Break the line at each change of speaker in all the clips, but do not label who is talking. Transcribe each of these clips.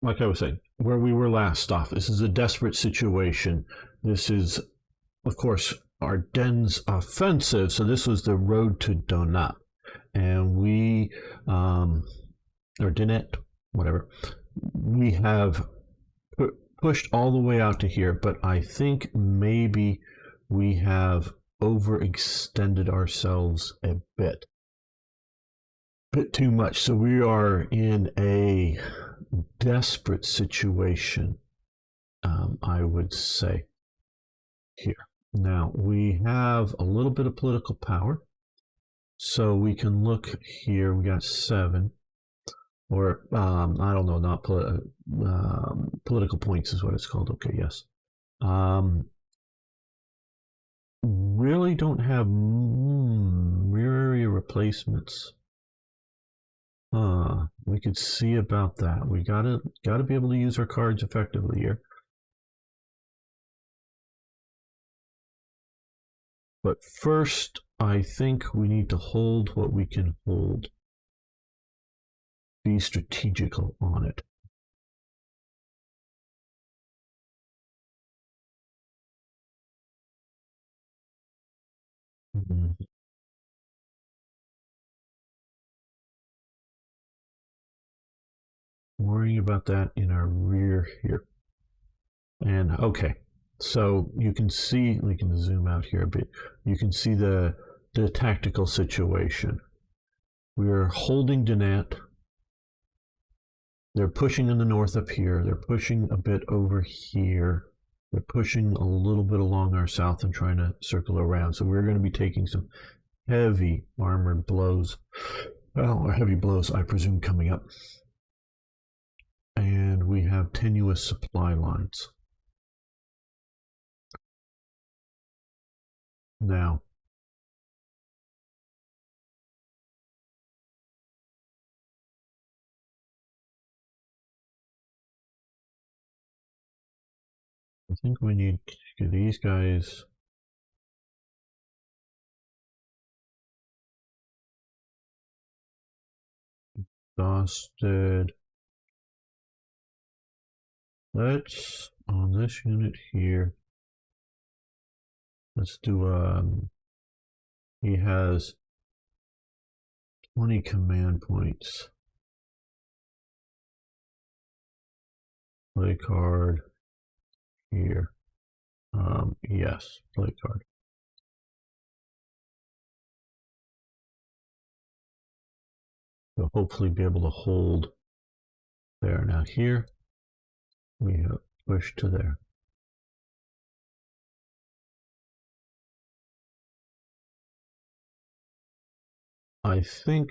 like I was saying, where we were last off, this is a desperate situation. This is, of course, Ardennes Offensive. So this was the road to Dinant. And we, or Dinant, whatever, we have pushed all the way out to here, but I think maybe we have overextended ourselves a bit too much. So we are in a desperate situation, I would say, here. Now, we have a little bit of political power. So we can look here. We got 7. Or, I don't know, not political points is what it's called. Okay, yes. Really don't have rear area replacements. We could see about that. We gotta be able to use our cards effectively here. But first, I think we need to hold what we can hold. Be strategical on it. Worrying about that in our rear here. And okay, so you can see, we can zoom out here a bit. You can see the tactical situation. We're holding Dinant. They're pushing in the north up here. They're pushing a bit over here. They're pushing a little bit along our south and trying to circle around. So we're going to be taking some heavy armored blows. Well, or heavy blows, I presume, coming up. And we have tenuous supply lines. Now, I think we need to get these guys exhausted. Let's, on this unit here, let's do, he has 20 command points. Play card here. Yes, play card. We'll hopefully be able to hold there. Now here, we have pushed to there. I think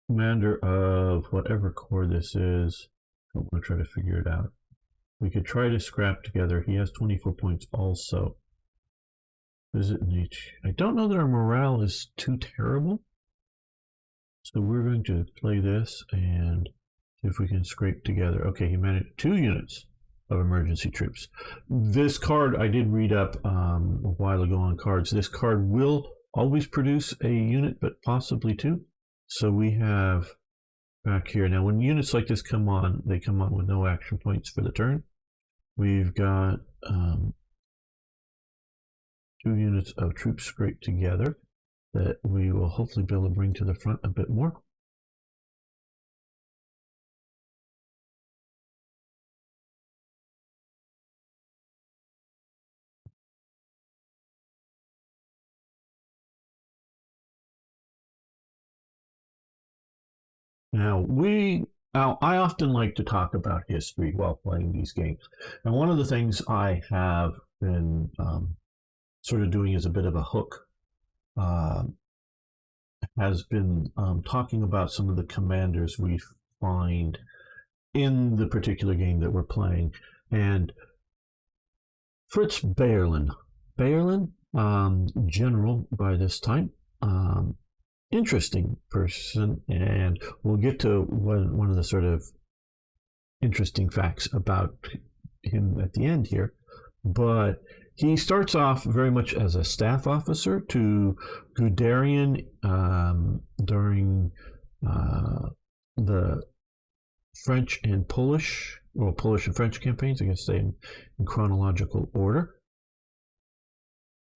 commander of whatever corps this is, I want to try to figure it out. We could try to scrap together. He has 24 points also. Visit niche. I don't know that our morale is too terrible. So we're going to play this and see if we can scrape together. Okay, he managed 2 units of emergency troops. This card I did read up a while ago on cards. This card will always produce a unit, but possibly 2. So we have back here. Now, when units like this come on, they come on with no action points for the turn. We've got 2 units of troops scraped together that we will hopefully be able to bring to the front a bit more. Now, I often like to talk about history while playing these games. And one of the things I have been sort of doing as a bit of a hook has been talking about some of the commanders we find in the particular game that we're playing. And Fritz Bayerlin, general by this time, interesting person, and we'll get to one of the sort of interesting facts about him at the end here, but he starts off very much as a staff officer to Guderian during the French and Polish, well, Polish and French campaigns, I guess, in chronological order.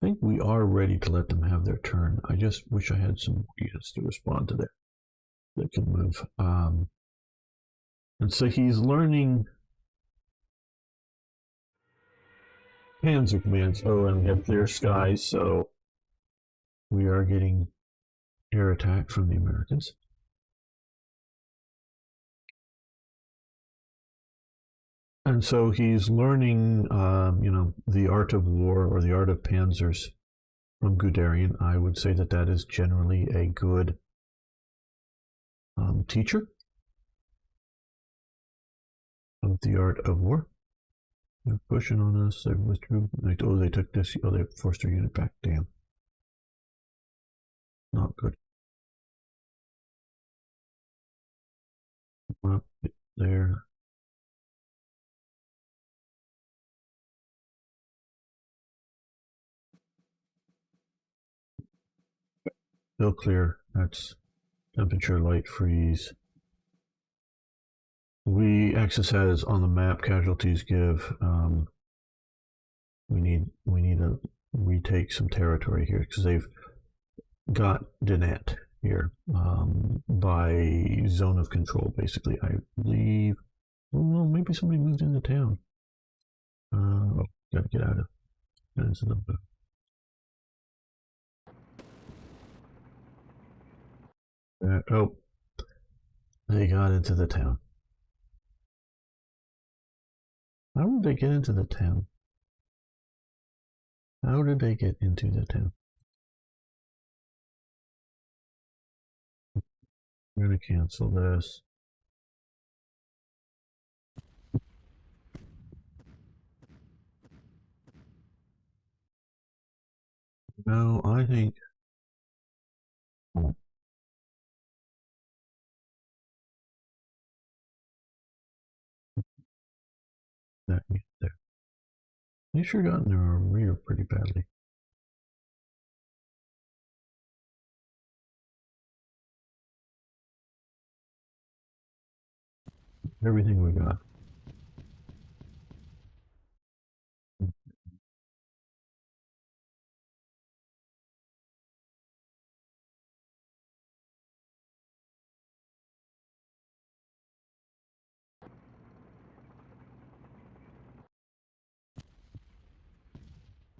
I think we are ready to let them have their turn. I just wish I had some units to respond to that that can move. And so he's learning Panzer commands. Oh, and we have clear skies, so we are getting air attack from the Americans. And so he's learning, the art of war or the art of panzers from Guderian. I would say that that is generally a good teacher of the art of war. They're pushing on us. They withdrew. Oh, they took this. Oh, they forced their unit back. Damn. Not good. Up there. Still clear. That's temperature light freeze. Axis has on the map casualties give. We need to retake some territory here because they've got Dinant here by zone of control, basically. I believe. Well, maybe somebody moved into town. Gotta get out of. Into the. Oh, they got into the town. How did they get into the town? How did they get into the town? I'm gonna cancel this. No, I think. Oh, that there. They sure got in their rear pretty badly. Everything we got.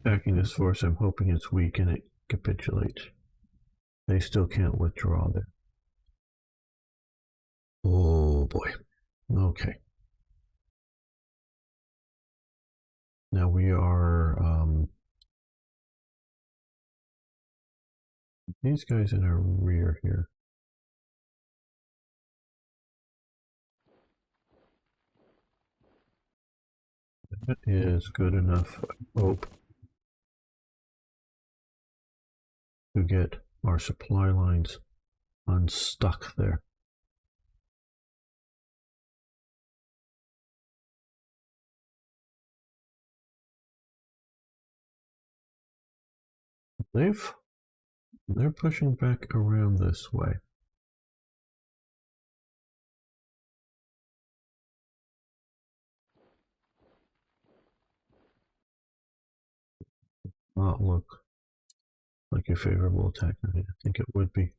Attacking this force, I'm hoping it's weak and it capitulates. They still can't withdraw there. Oh boy. Okay. Now we are these guys in our rear here. That is good enough hope to get our supply lines unstuck there. They're pushing back around this way. Not look like a favorable attack. I think it would be.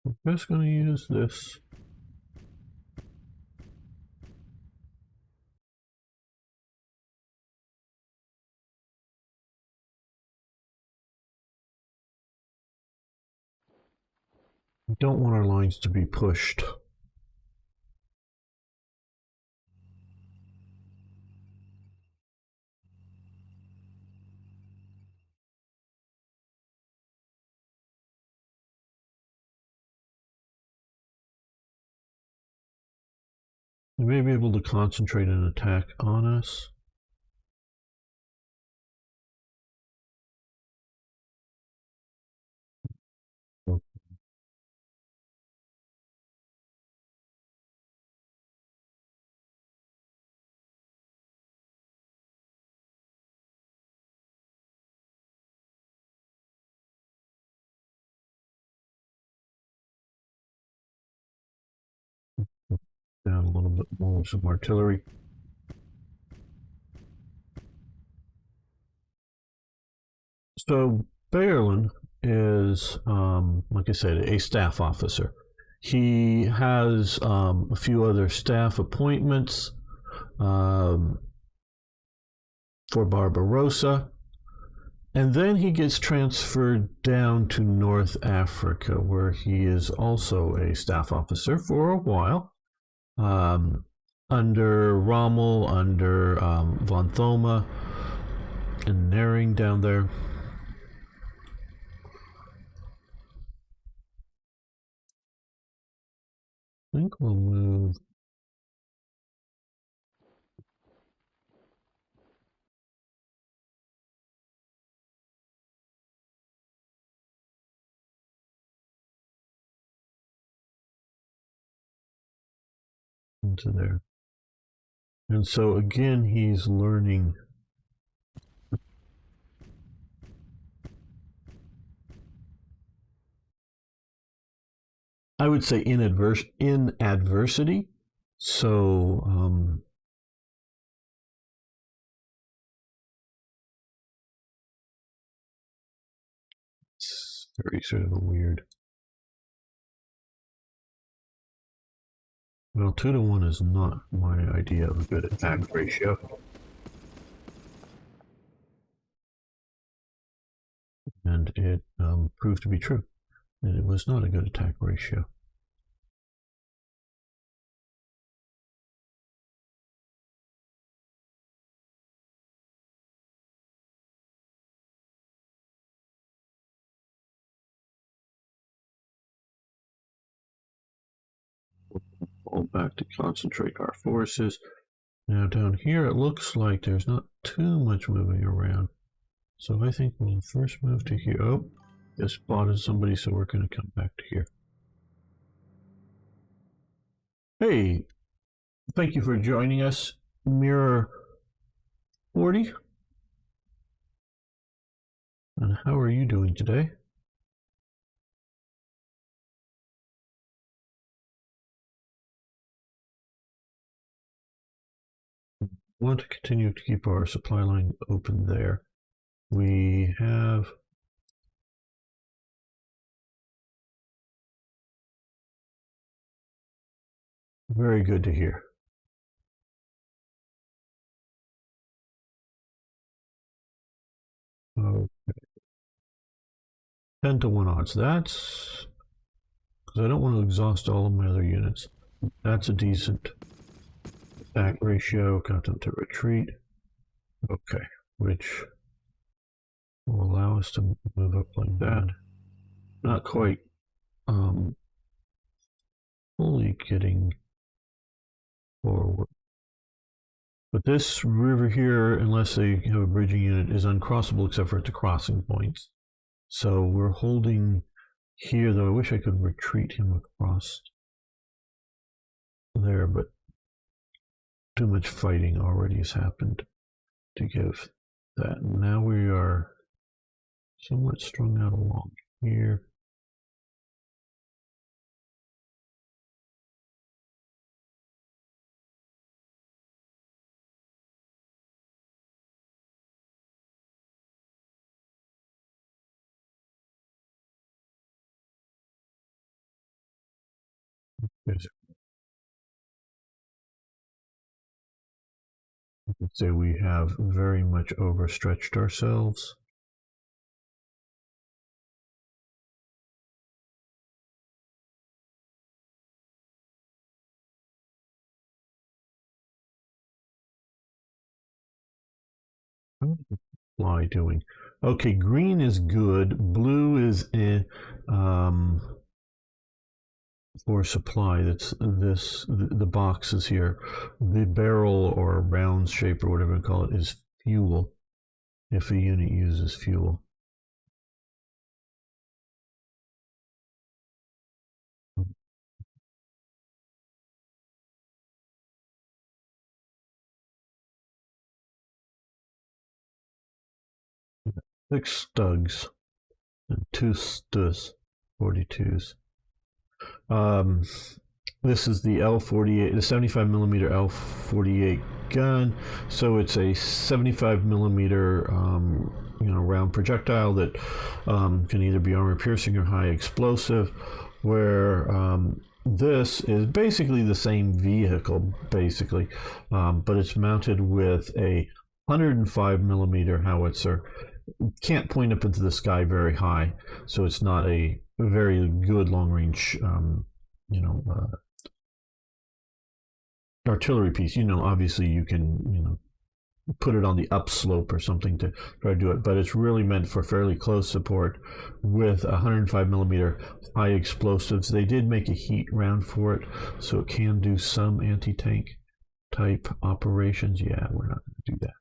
We're just going to use this. We don't want our lines to be pushed. They may be able to concentrate an attack on us. down a little bit more with some artillery. So Bayerlin is, like I said, a staff officer. He has a few other staff appointments um, for Barbarossa. And then he gets transferred down to North Africa, where he is also a staff officer for a while, under Rommel, under von Thoma, and Nering down there. I think we'll move into there. And so again, he's learning. I would say in adversity. So it's very sort of a weird. Well, 2 to 1 is not my idea of a good attack ratio. And it proved to be true. And it was not a good attack ratio. Fall back to concentrate our forces. Now down here it looks like there's not too much moving around. So I think we'll first move to here. Oh, just spotted somebody, so we're going to come back to here. Hey, thank you for joining us, Mirror 40. And how are you doing today? We want to continue to keep our supply line open there. We have very good to hear. Okay. 10 to 1 odds. That's because I don't want to exhaust all of my other units. That's a decent attack ratio. Got them to retreat. Okay, which will allow us to move up like that. Not quite fully getting forward. But this river here, unless they have a bridging unit, is uncrossable except for at the crossing points. So we're holding here, though I wish I could retreat him across there, but too much fighting already has happened to give that. Now we are somewhat strung out along here. I would say we have very much overstretched ourselves. How's the fly doing? Okay, green is good. Blue is for supply. That's this. The boxes here. The barrel or round shape or whatever you call it is fuel. If a unit uses fuel. Six stugs and 2 stus 42s. This is the L48, the 75 millimeter L48 gun. So it's a 75 millimeter, round projectile that can either be armor piercing or high explosive. Where this is basically the same vehicle, basically, but it's mounted with a 105 millimeter howitzer. Can't point up into the sky very high, so it's not a very good long range, artillery piece. Obviously you can, put it on the upslope or something to try to do it, but it's really meant for fairly close support with 105 millimeter high explosives. They did make a heat round for it, so it can do some anti-tank type operations. Yeah, we're not going to do that.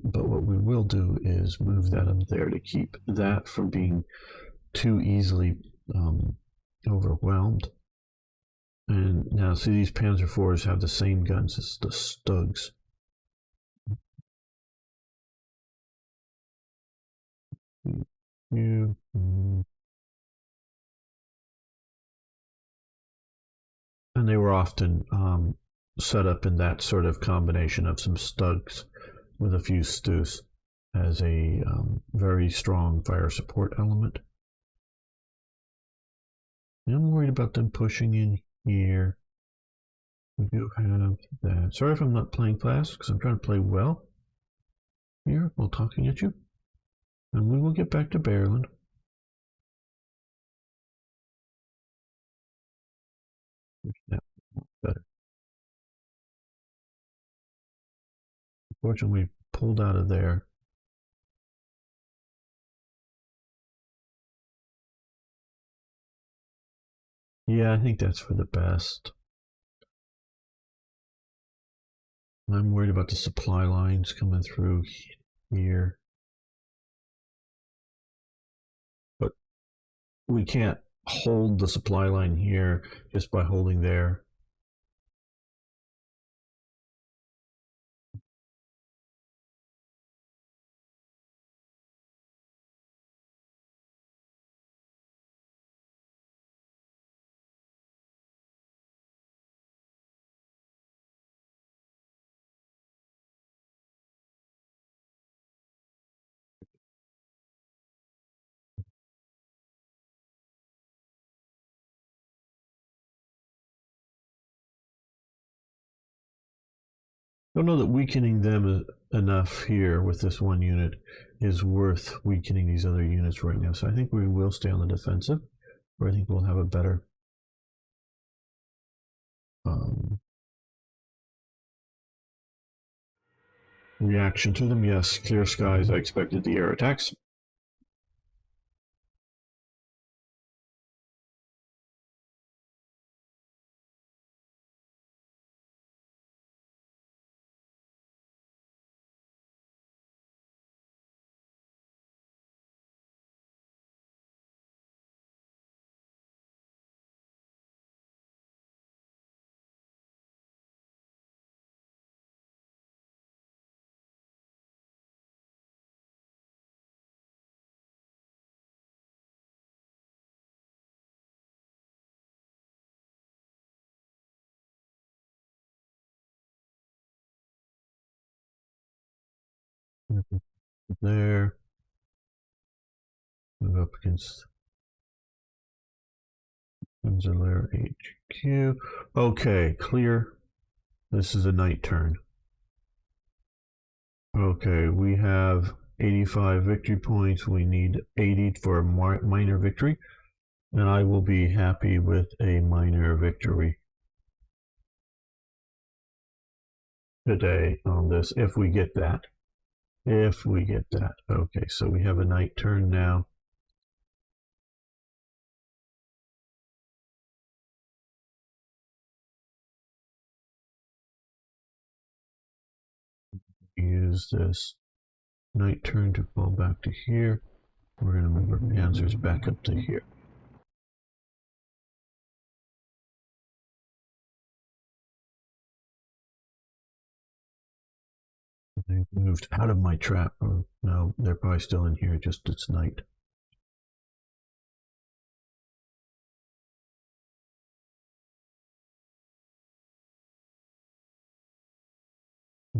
But what we will do is move that up there to keep that from being too easily overwhelmed. And now, see, these Panzer IVs have the same guns as the Stugs. And they were often set up in that sort of combination of some Stugs with a few Stus as a very strong fire support element. And I'm worried about them pushing in here. We do have that. Sorry if I'm not playing fast, because I'm trying to play well here while talking at you. And we will get back to Berlin. That better. Unfortunately, we pulled out of there. Yeah, I think that's for the best. I'm worried about the supply lines coming through here. But we can't hold the supply line here just by holding there. I don't know that weakening them enough here with this one unit is worth weakening these other units right now. So I think we will stay on the defensive, where I think we'll have a better reaction to them. Yes, clear skies. I expected the air attacks. There. Move up against Rensselaer HQ. Okay, clear. This is a night turn. Okay, we have 85 victory points. We need 80 for a minor victory. And I will be happy with a minor victory today on this, if we get that. If we get that. Okay, so we have a night turn now. Use this night turn to fall back to here. We're going to move our panzers back up to here. They've moved out of my trap. Or no, they're probably still in here, just it's night.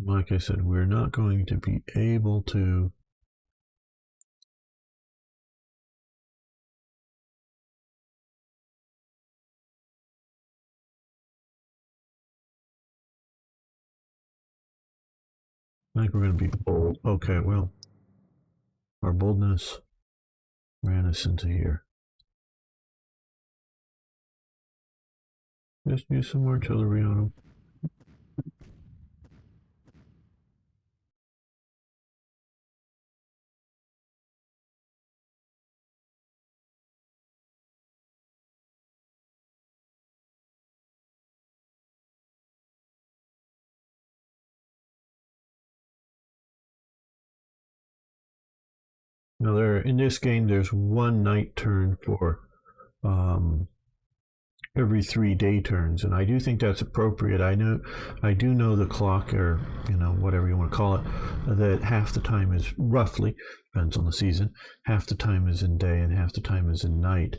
like I said, we're not going to be able to I think we're going to be bold. Okay, well, our boldness ran us into here. Just use some artillery on them. Now, in this game, there's one night turn for um, every 3 day turns, and I do think that's appropriate. I do know the clock, or whatever you want to call it, that half the time is roughly, depends on the season, half the time is in day and half the time is in night.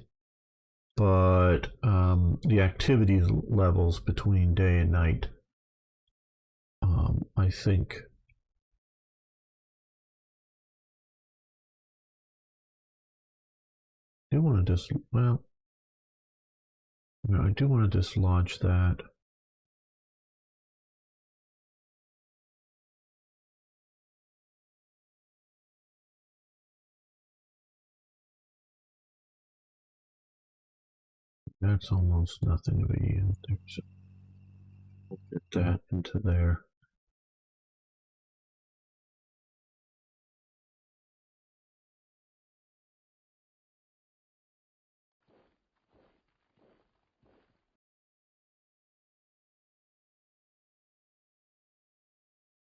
But the activity levels between day and night, I think. I do want to I do want to dislodge that. That's almost nothing of a yield. We'll get that into there.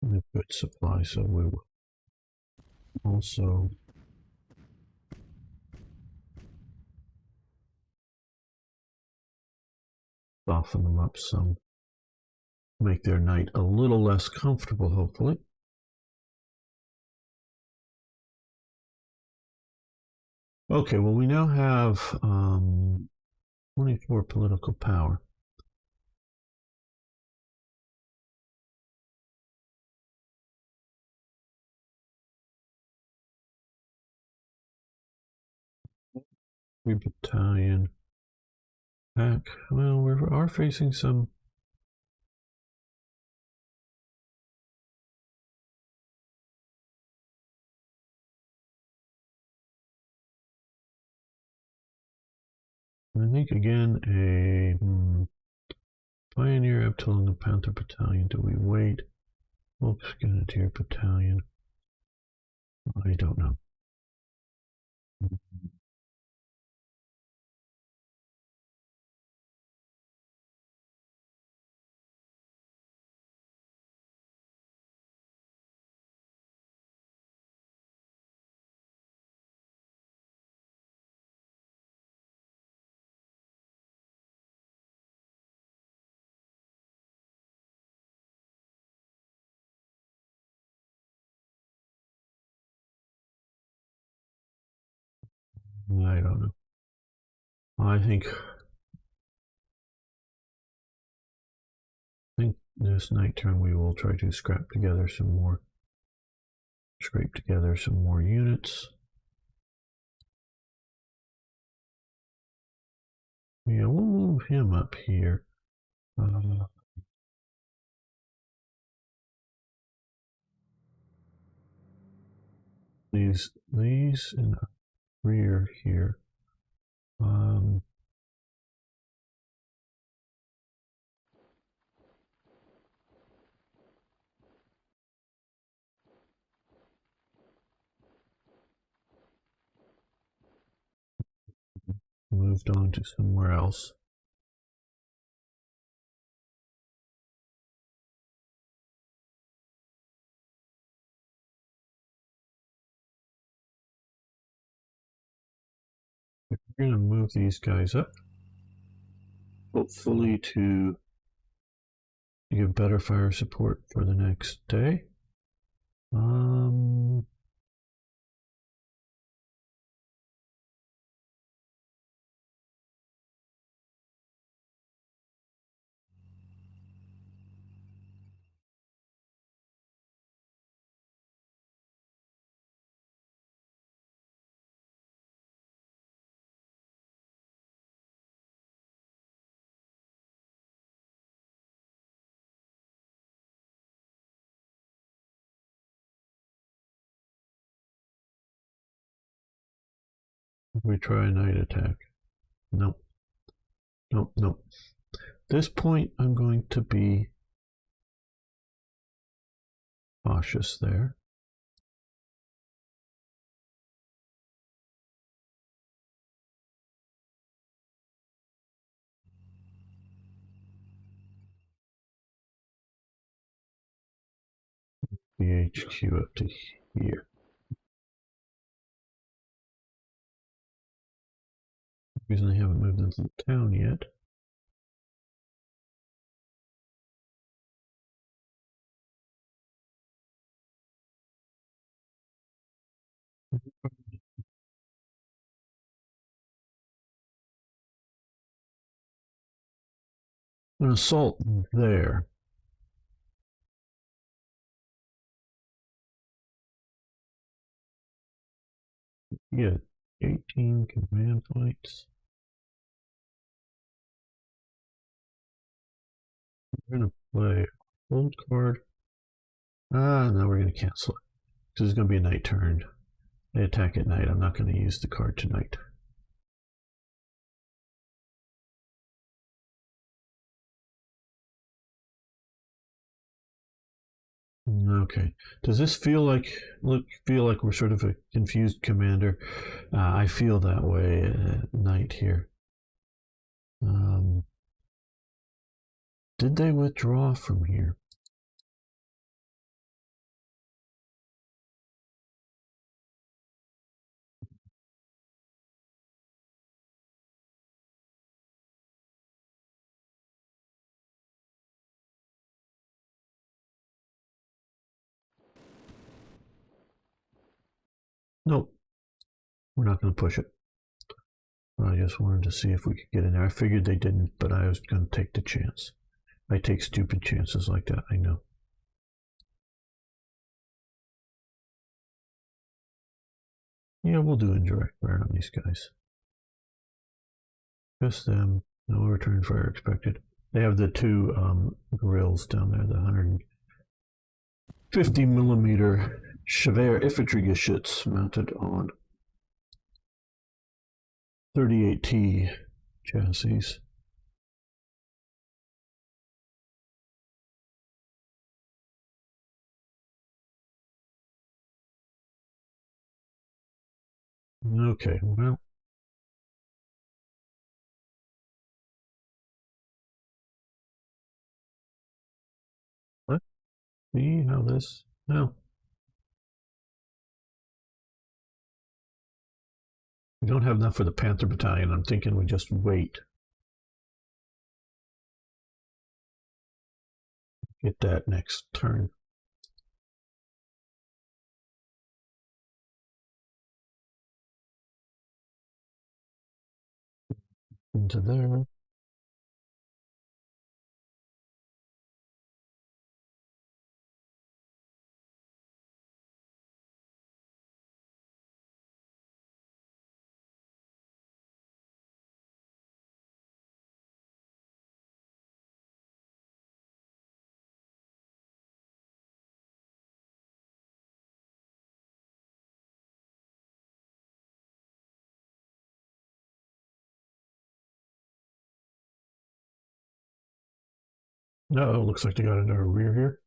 We have good supply, so we will also soften them up some, make their night a little less comfortable, hopefully. Okay, well, we now have 24 political power. Battalion pack. Well, we are facing some. I think again a Pioneer Epsilon the Panther Battalion. Do we wait? Wolf Grenadier Battalion. I don't know. I don't know. I think this night turn we will try to scrape together some more units. Yeah, we'll move him up here. These in the rear here. Moved on to somewhere else. We're going to move these guys up, hopefully to give better fire support for the next day. We try a night attack. Nope. Nope. Nope. This point, I'm going to be cautious there. The HQ up to here. Reason they haven't moved into the town yet. An assault there. Yeah, 18 command points. We're gonna play old card. No, we're gonna cancel it. This is gonna be a night turn. They attack at night. I'm not gonna use the card tonight. Okay. Does this feel like we're sort of a confused commander? I feel that way at night here. Did they withdraw from here? Nope. We're not going to push it. I just wanted to see if we could get in there. I figured they didn't, but I was going to take the chance. I take stupid chances like that, I know. Yeah, we'll do indirect fire on these guys. Just them. No return fire expected. They have the two grills down there, the 150 millimeter Chevert infantry Geschütz mounted on 38T chassis. Okay, well. Let's see how this. No. We don't have enough for the Panther Battalion. I'm thinking we just wait. Get that next turn. Into there. No, looks like they got into our rear here.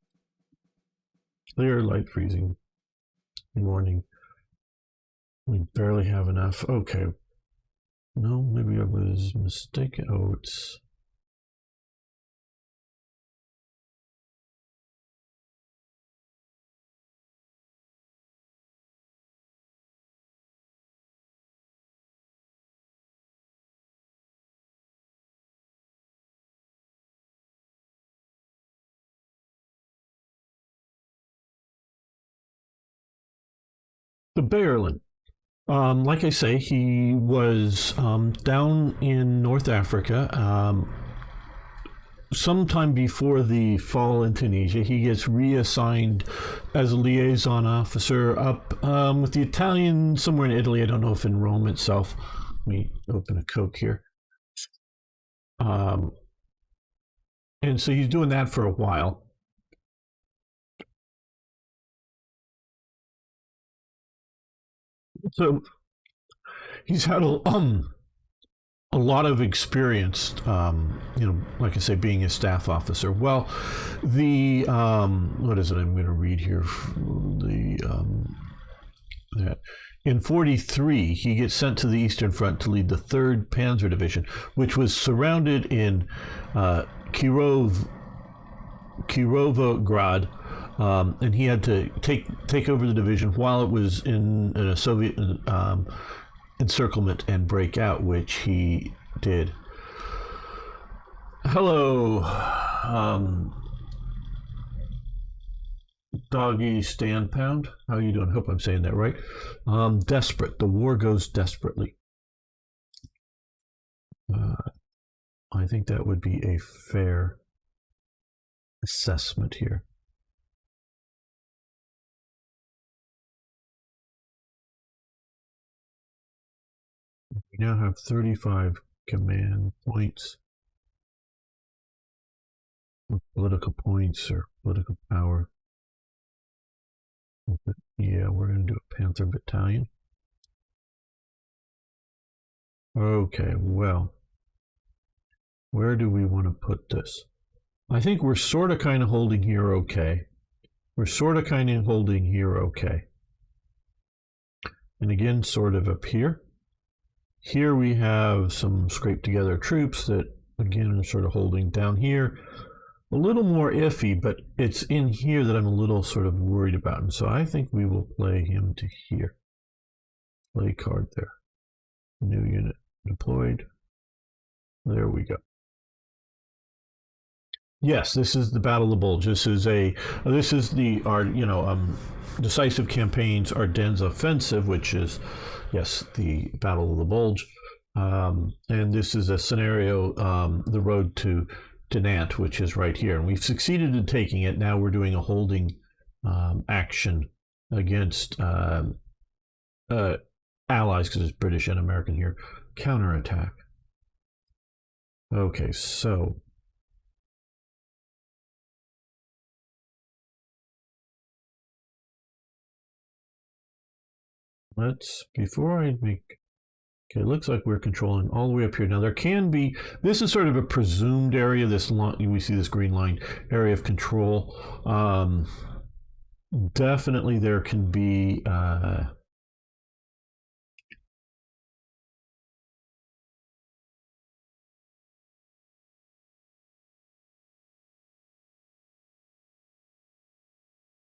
Clear, light freezing. Warning. We barely have enough. Okay. No, maybe I was mistaken. Oh, it's. The Berlin. Like I say, he was down in North Africa. Sometime before the fall in Tunisia, he gets reassigned as a liaison officer up with the Italian somewhere in Italy. I don't know if in Rome itself. Let me open a Coke here. Um, and so he's doing that for a while. So he's had a lot of experience, like I say, being a staff officer. Well, the what is it? I'm going to read here. That in 43, he gets sent to the Eastern Front to lead the 3rd Panzer Division, which was surrounded in Kirovograd, and he had to take over the division while it was in a Soviet encirclement and break out, which he did. Hello, Doggy Stand Pound. How you doing? Hope I'm saying that right. Desperate. The war goes desperately. I think that would be a fair assessment here. We now have 35 command points, or political points, or political power. Yeah, we're going to do a Panther Battalion. Okay, well, where do we want to put this? I think we're sort of kind of holding here okay. We're sort of kind of holding here okay. And again, sort of up here. Here we have some scraped together troops that, again, are sort of holding down here. A little more iffy, but it's in here that I'm a little sort of worried about. And so I think we will play him to here. Play card there. New unit deployed. There we go. Yes, this is the Battle of the Bulge. This is the Decisive Campaigns Ardennes Offensive, which is, yes, the Battle of the Bulge. And this is a scenario, the road to Dinant, which is right here. And we've succeeded in taking it. Now we're doing a holding action against allies, because it's British and American here. Counterattack. Okay, so before I make, okay, it looks like we're controlling all the way up here. Now there can be, this is sort of a presumed area, this line, we see this green line, area of control. Definitely there can be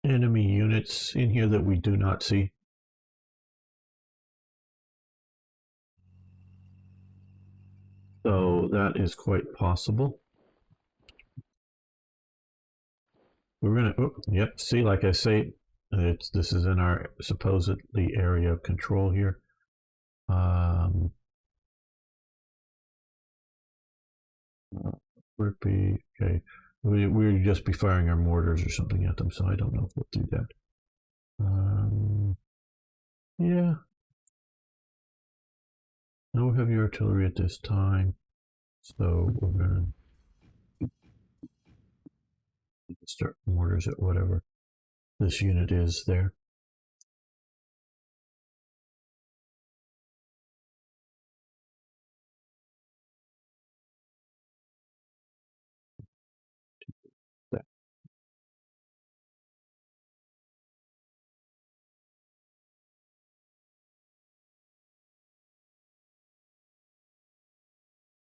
enemy units in here that we do not see. So that is quite possible. We're gonna, yep, see, like I say, this is in our supposedly area of control here. Would be, okay, we'd just be firing our mortars or something at them, so I don't know if we'll do that. Yeah. No heavy artillery at this time, so we're gonna start mortars at whatever this unit is there.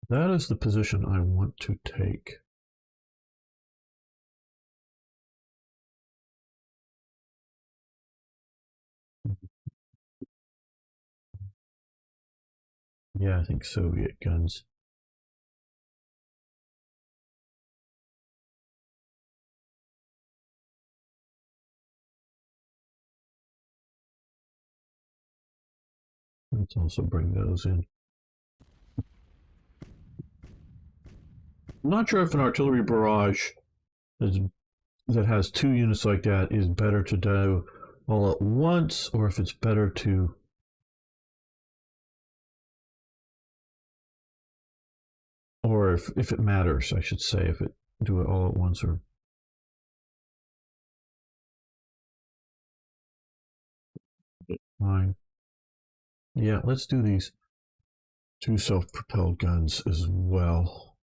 That is the position I want to take. Yeah, I think Soviet guns. Let's also bring those in. I'm not sure if an artillery barrage that has 2 units like that is better to do all at once, or if it's better to or if it matters, I should say, if it do it all at once or fine. Yeah, let's do these 2 self-propelled guns as well.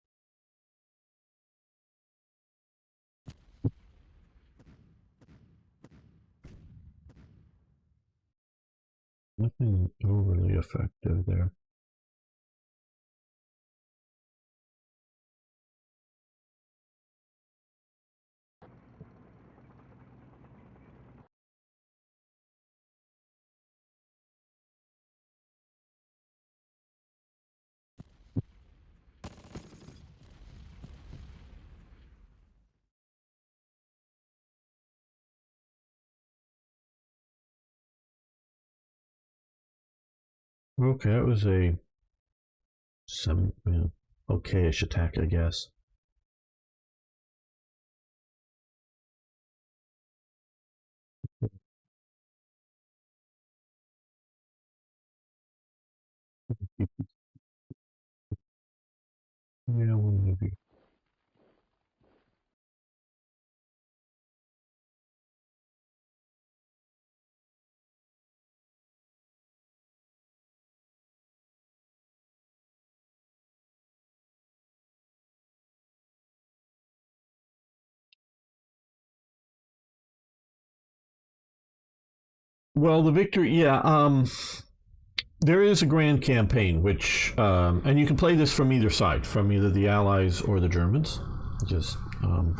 Nothing overly effective there. Okay, that was a some okayish attack, I guess. Yeah, well, maybe. Well, the victory, yeah. There is a grand campaign, which, and you can play this from either side, from either the Allies or the Germans. Just, I'm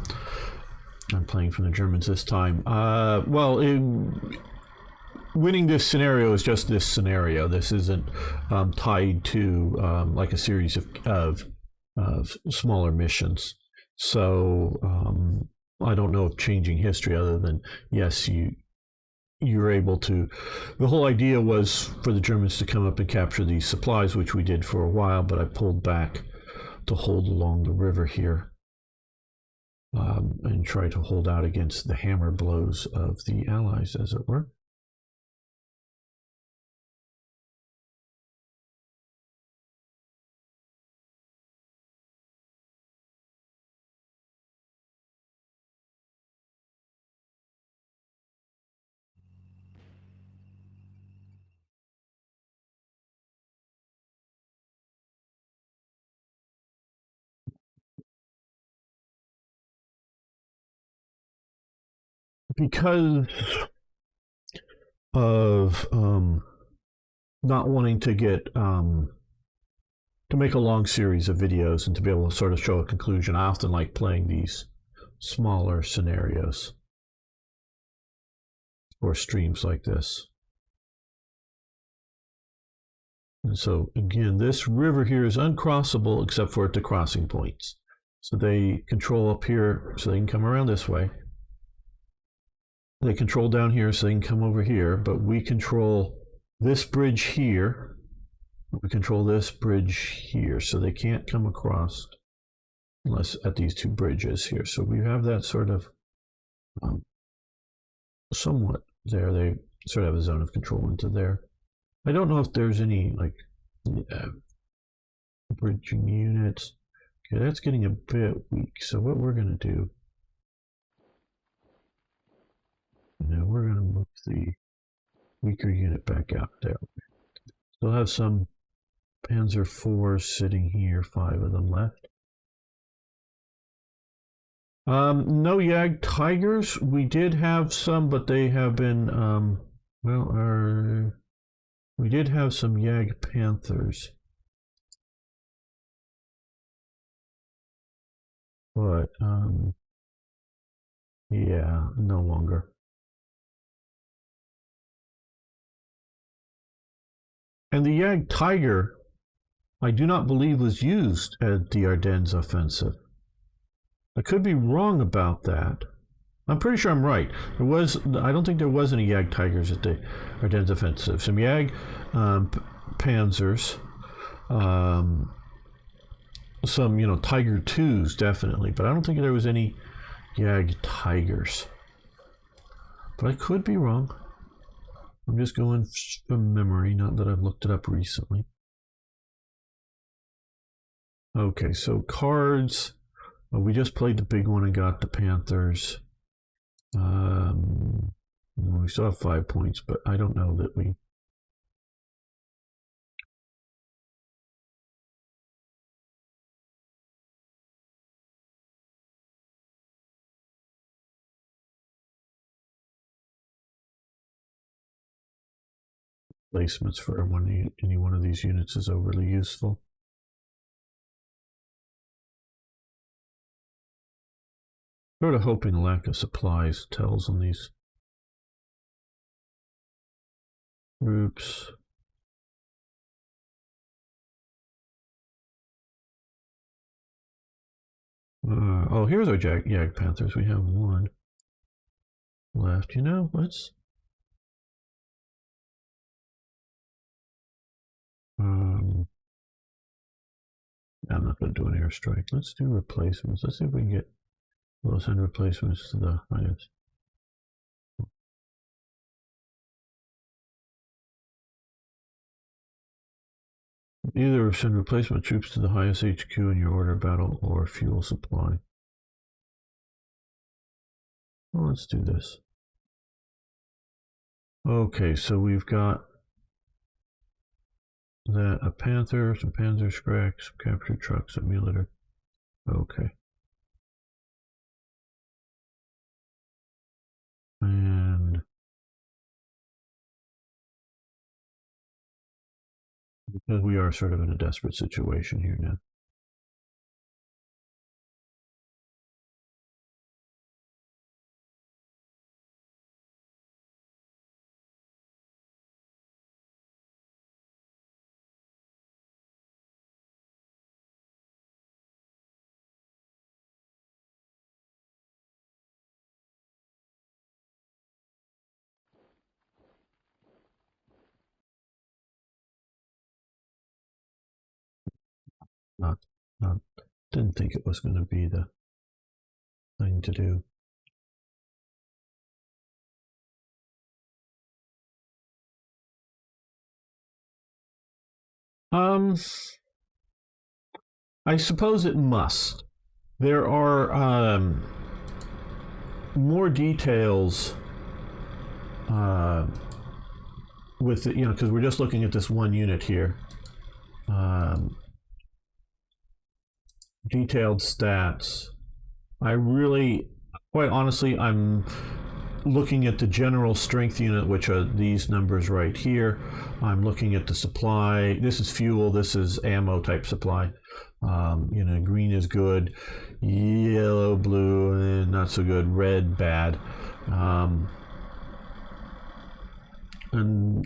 playing from the Germans this time. Winning this scenario is just this scenario. This isn't tied to like a series of smaller missions. So I don't know of changing history other than yes, you're able to. The whole idea was for the Germans to come up and capture these supplies, which we did for a while, but I pulled back to hold along the river here and try to hold out against the hammer blows of the Allies, as it were. Because of not wanting to get to make a long series of videos and to be able to sort of show a conclusion, I often like playing these smaller scenarios or streams like this. And so again, this river here is uncrossable except for at the crossing points. So they control up here so they can come around this way. They control down here so they can come over here, but we control this bridge here. We control this bridge here, so they can't come across unless at these 2 bridges here. So we have that sort of somewhat there. They sort of have a zone of control into there. I don't know if there's any like bridging units. Okay, that's getting a bit weak. So what we're going to do, now we're going to move the weaker unit back out there. We'll have some Panzer IVs sitting here, 5 of them left. No Jag Tigers. We did have some, but they have been, we did have some Jag Panthers. But, yeah, no longer. And the Jag Tiger, I do not believe was used at the Ardennes Offensive. I could be wrong about that. I'm pretty sure I'm right. I don't think there was any Jag Tigers at the Ardennes Offensive. Some Jag Panzers, some Tiger 2s definitely, but I don't think there was any Jag Tigers. But I could be wrong. I'm just going from memory, not that I've looked it up recently. Okay, so cards. We just played the big one and got the Panthers. We still have 5 points, but I don't know that we placements for any one of these units is overly useful. Sort of hoping lack of supplies tells on these groups. Oh, here's our Jag Panthers. We have one left. You know, let's I'm not going to do an airstrike. Let's do replacements. Let's see if we can get, we'll send replacements to the highest. Either send replacement troops to the highest HQ in your order of battle or fuel supply. Well, let's do this. Okay, so we've got that a Panther, some Panzer Scracks, some captured trucks, a Mulator. Okay. And because we are sort of in a desperate situation here now. Not, didn't think it was going to be the thing to do. I suppose it must. There are more details with it, you know, because we're just looking at this one unit here. Detailed stats. I really, quite honestly, I'm looking at the general strength unit, which are these numbers right here. I'm looking at the supply. This is fuel. This is ammo type supply. You know, green is good, yellow, blue, not so good, red, bad. And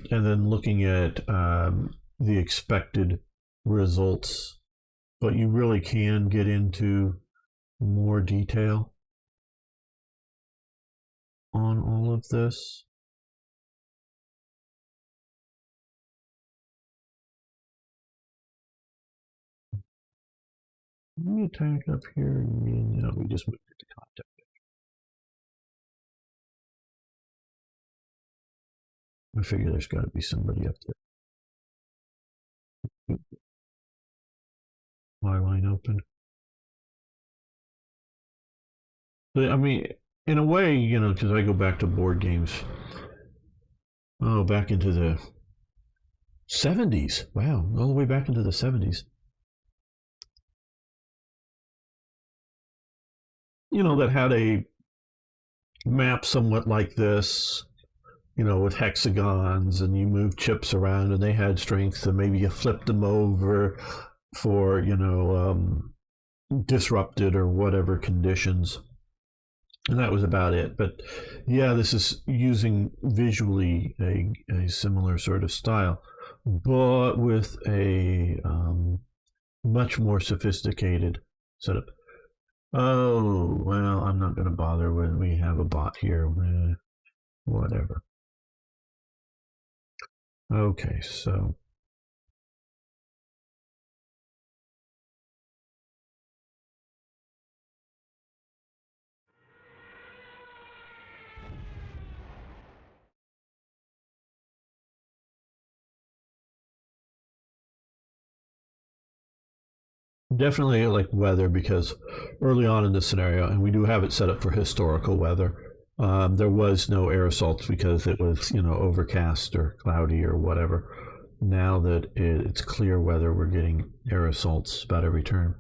then looking at the expected results, but you really can get into more detail on all of this. Let me attack up here, and you know, we just moved it to contact. I figure there's got to be somebody up there. My line open. But, I mean, in a way, you know, because I go back to board games. Oh, back into the 70s. Wow, all the way back into the 70s. You know, that had a map somewhat like this, you know, with hexagons, and you move chips around, and they had strengths, and maybe you flipped them over for, you know, disrupted or whatever conditions. And that was about it. But yeah, this is using visually a similar sort of style, but with a much more sophisticated setup. Oh, well, I'm not going to bother when we have a bot here. Whatever. Okay, so. Definitely like weather, because early on in this scenario, and we do have it set up for historical weather, there was no air assaults because it was, you know, overcast or cloudy or whatever. Now that it's clear weather, we're getting air assaults about every turn.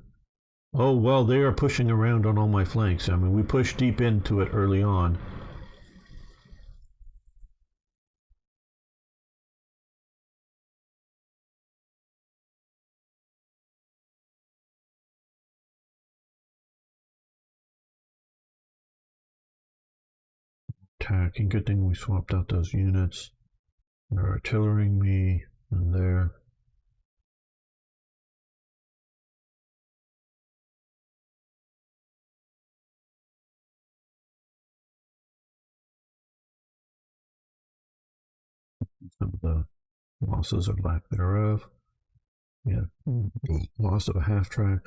Oh, well, they are pushing around on all my flanks. I mean, we pushed deep into it early on. attacking. Good thing we swapped out those units. They're artillerying me and there. Some of the losses or lack thereof. Yeah, loss of a half track.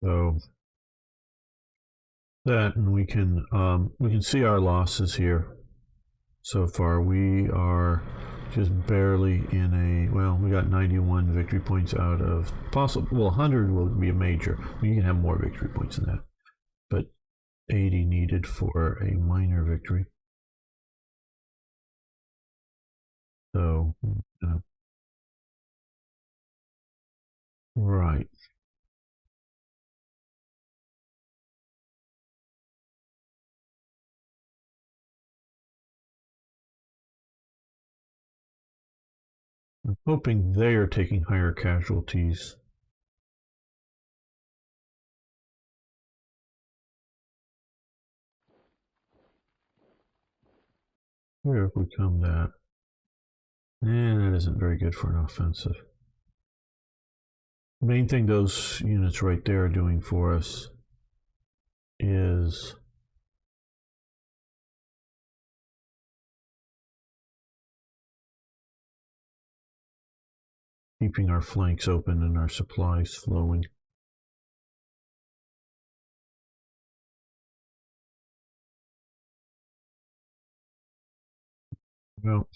So that, and we can see our losses here. So far, we are just barely in a, well, we got 91 victory points out of possible, well, 100 will be a major. You can have more victory points than that, but 80 needed for a minor victory. So, right. I'm hoping they are taking higher casualties. Where have we come that? That isn't very good for an offensive. The main thing those units right there are doing for us is keeping our flanks open and our supplies flowing. Well,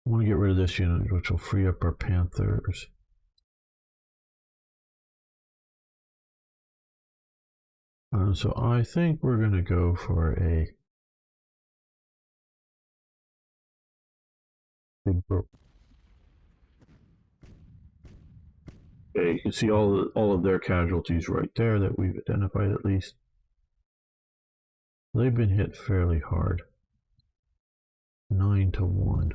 I want to get rid of this unit, which will free up our Panthers. So I think we're going to go for a big group. Okay, you can see all of their casualties right there that we've identified at least. They've been hit fairly hard. 9-1.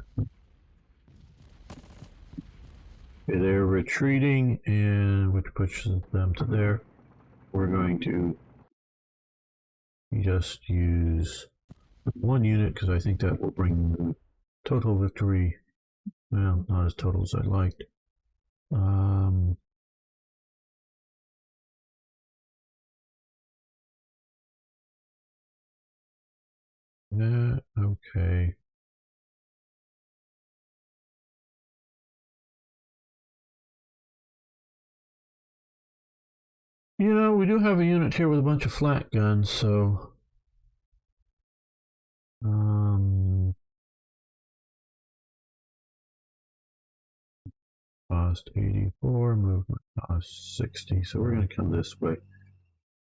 Okay, they're retreating, and which pushes them to there. We're going to just use one unit because I think that will bring the total victory. Well, not as total as I liked. Yeah, okay. You know, we do have a unit here with a bunch of flat guns, so cost 84, movement cost 60. So we're going to come this way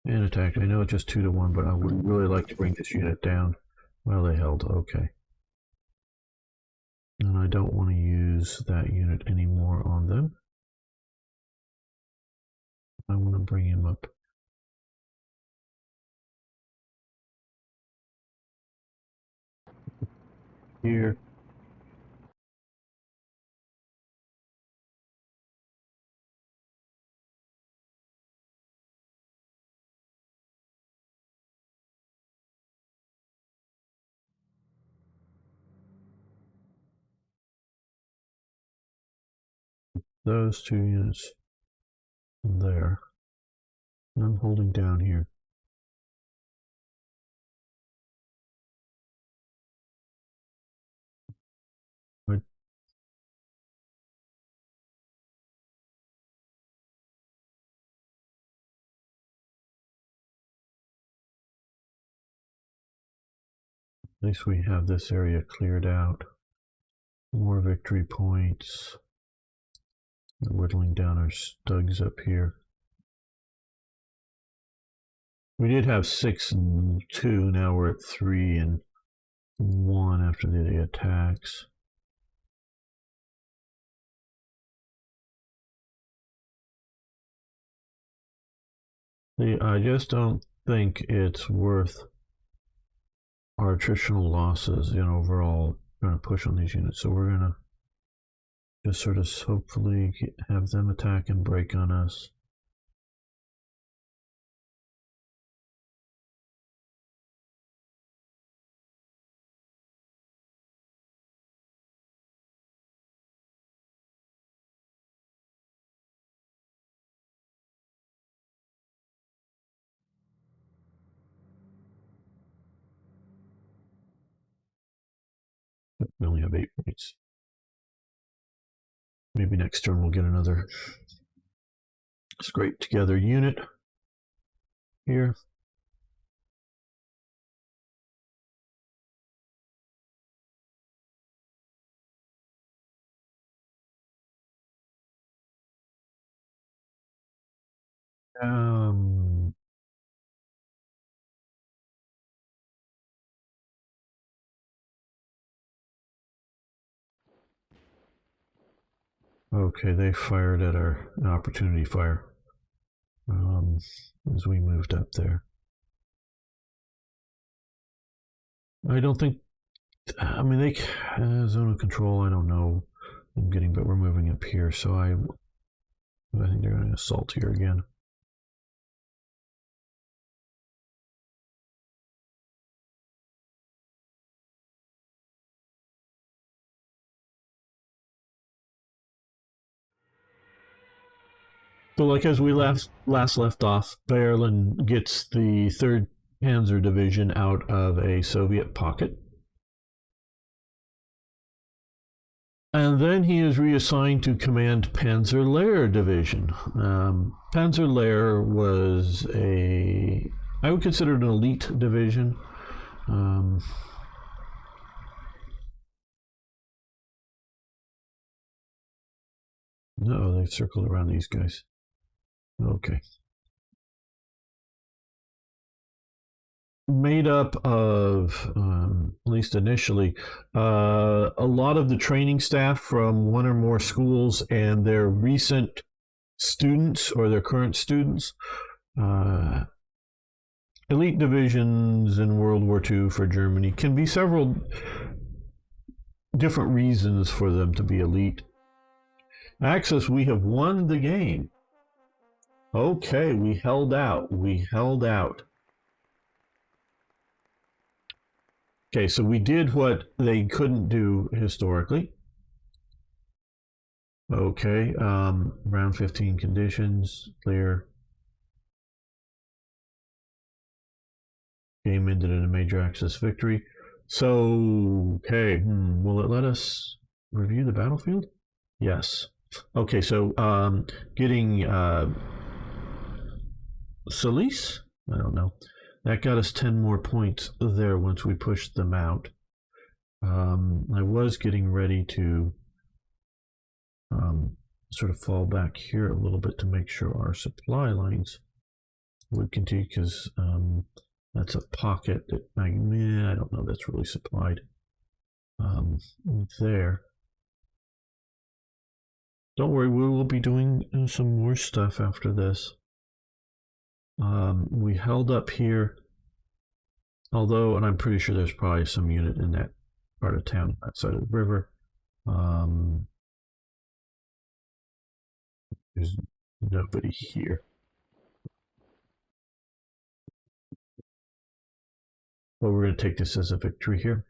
and attack. I know it's just 2-1, but I would really like to bring this unit down. Well, they held. Okay. And I don't want to use that unit anymore on them. I want to bring him up here. Those two units there. And I'm holding down here. At least we have this area cleared out. More victory points. Whittling down our stugs up here. We did have 6 and 2. Now we're at 3 and 1 after the attacks. I just don't think it's worth our attritional losses in overall going to push on these units. So we're going to just sort of hopefully have them attack and break on us. We only have 8 points. Maybe next turn we'll get another scrape together unit here. Okay, they fired at our opportunity fire as we moved up there. I don't think. I mean, they zone of control. I don't know. I'm getting, but we're moving up here, so I think they're going to assault here again. So, like as we last left off, Berlin gets the 3rd Panzer Division out of a Soviet pocket. And then he is reassigned to command Panzerlehr Division. Panzerlehr was I would consider it an elite division. No, they circled around these guys. Okay. Made up of, at least initially, a lot of the training staff from one or more schools and their recent students or their current students. Elite divisions in World War II for Germany can be several different reasons for them to be elite. Axis, we have won the game. Okay, we held out. Okay, so we did what they couldn't do historically. Okay, round 15 conditions, clear. Game ended in a major Axis victory. So, okay, will it let us review the battlefield? Yes. Okay, so getting Solis? I don't know. That got us 10 more points there once we pushed them out. I was getting ready to sort of fall back here a little bit to make sure our supply lines would continue, because that's a pocket that I don't know that's really supplied there. Don't worry, we will be doing some more stuff after this. We held up here, although, and I'm pretty sure there's probably some unit in that part of town, that side of the river. There's nobody here. But we're going to take this as a victory here.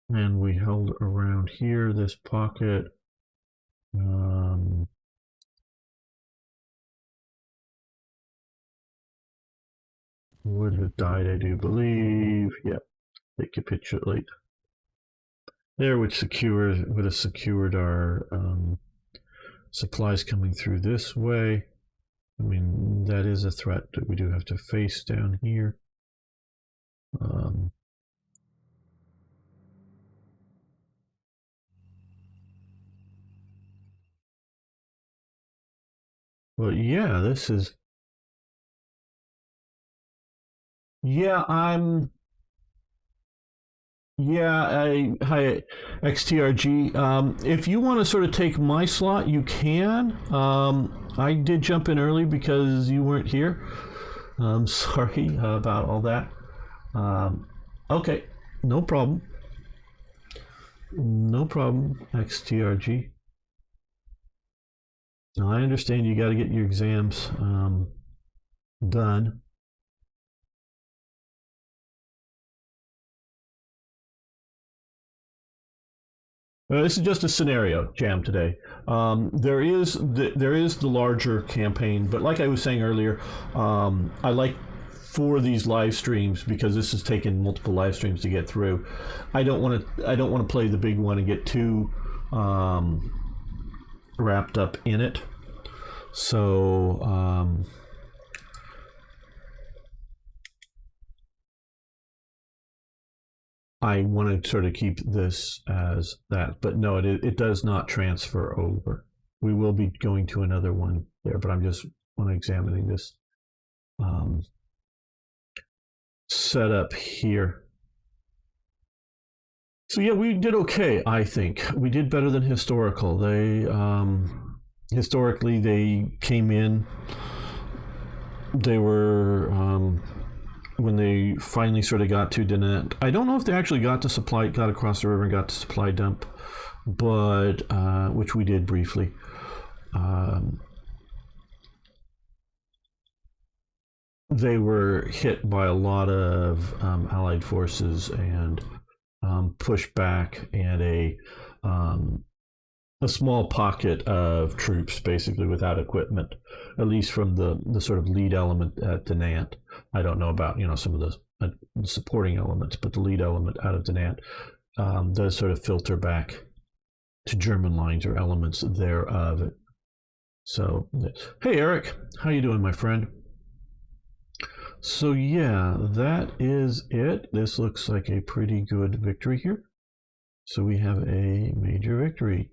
And we held around here, this pocket. Would have died, I do believe. Yep, they capitulate. There, which would have secured our supplies coming through this way. I mean, that is a threat that we do have to face down here. Well, yeah, this is. Yeah, Yeah, hi, XTRG. If you want to sort of take my slot, you can. I did jump in early because you weren't here. I'm sorry about all that. Um, okay, no problem. No problem, XTRG. Now, I understand you got to get your exams done. This is just a scenario jam today. There is the larger campaign, but like I was saying earlier, I like for these live streams because this has taken multiple live streams to get through. I don't want to play the big one and get too wrapped up in it. So I want to sort of keep this as that, but no, it does not transfer over. We will be going to another one there, but I'm just want to examining this um, setup here. So yeah, we did okay. I think we did better than historical. They historically they came in. They were when they finally sort of got to Dinant. I don't know if they actually got across the river and got to supply dump, but which we did briefly. They were hit by a lot of Allied forces and pushed back, and a small pocket of troops basically without equipment, at least from the sort of lead element at Dinant. I don't know about some of the supporting elements, but the lead element out of Dinant does sort of filter back to German lines or elements thereof. So, hey Eric, how you doing, my friend? So yeah, that is it. This looks like a pretty good victory here. So we have a major victory.